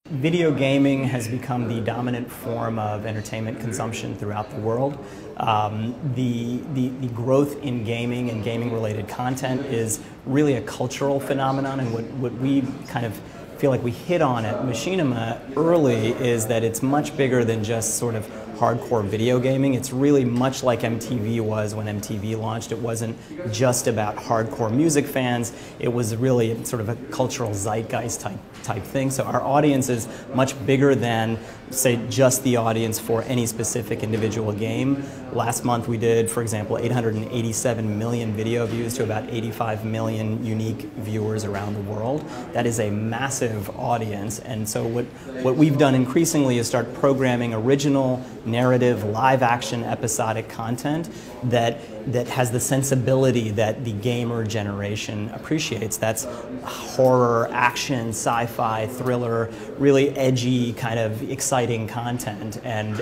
Video gaming has become the dominant form of entertainment consumption throughout the world. The growth in gaming and gaming-related content is really a cultural phenomenon, and what we kind of feel like we hit on at Machinima early is that it's much bigger than just sort of hardcore video gaming. It's really much like MTV was when MTV launched. It wasn't just about hardcore music fans. It was really sort of a cultural zeitgeist type thing. So our audience is much bigger than, say, just the audience for any specific individual game. Last month we did, for example, 887 million video views to about 85 million unique viewers around the world. That is a massive audience, and so what we've done increasingly is start programming original narrative, live-action, episodic content that has the sensibility that the gamer generation appreciates. That's horror, action, sci-fi, thriller, really edgy, kind of exciting content, and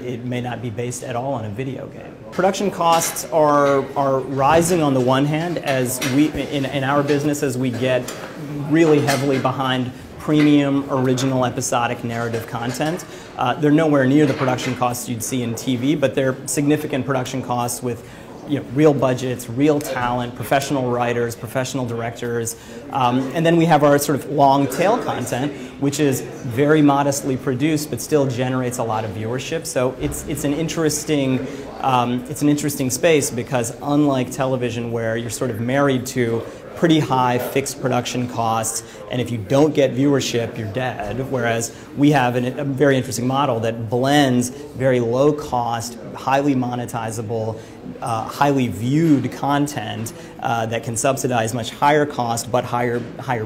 it may not be based at all on a video game. Production costs are rising on the one hand as we, in our business, as we get really heavily behind premium, original, episodic narrative content. They're nowhere near the production costs you'd see in TV, but they're significant production costs with real budgets, real talent, professional writers, professional directors. And then we have our sort of long tail content, which is very modestly produced but still generates a lot of viewership. So it's an interesting space because unlike television where you're sort of married to pretty high fixed production costs, and if you don't get viewership, you're dead. Whereas we have a very interesting model that blends very low cost, highly monetizable, highly viewed content that can subsidize much higher cost but higher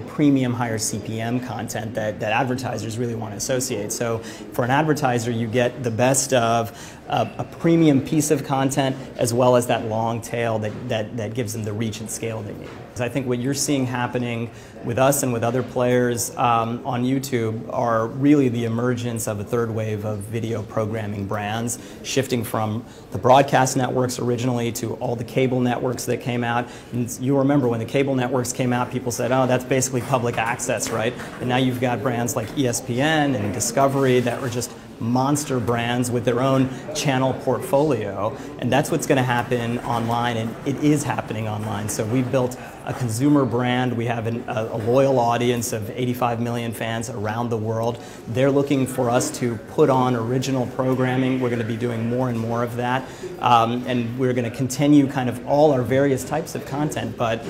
premium, higher CPM content that advertisers really want to associate. So for an advertiser, you get the best of a premium piece of content as well as that long tail that gives them the reach and scale they need. I think what you're seeing happening with us and with other players on YouTube are really the emergence of a third wave of video programming brands, shifting from the broadcast networks originally to all the cable networks that came out. And you remember when the cable networks came out, people said, oh, that's basically public access, right? And now you've got brands like ESPN and Discovery that are just monster brands with their own channel portfolio, and that's what's going to happen online, and it is happening online. So we've built a consumer brand. We have a loyal audience of 85 million fans around the world. They're looking for us to put on original programming. We're going to be doing more and more of that, and we're going to continue kind of all our various types of content, but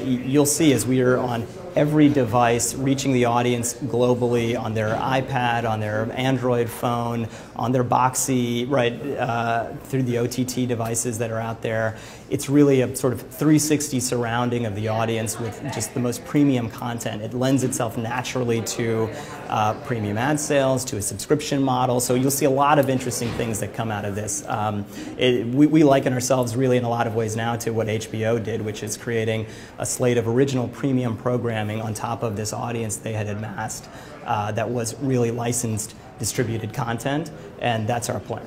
you'll see as we are on every device, reaching the audience globally on their iPad, on their Android phone, on their Boxy, right, through the OTT devices that are out there. It's really a sort of 360 surrounding of the audience with just the most premium content. It lends itself naturally to premium ad sales, to a subscription model, so you'll see a lot of interesting things that come out of this. We liken ourselves really in a lot of ways now to what HBO did, which is creating a slate of original premium programming on top of this audience they had amassed that was really licensed, distributed content, and that's our plan.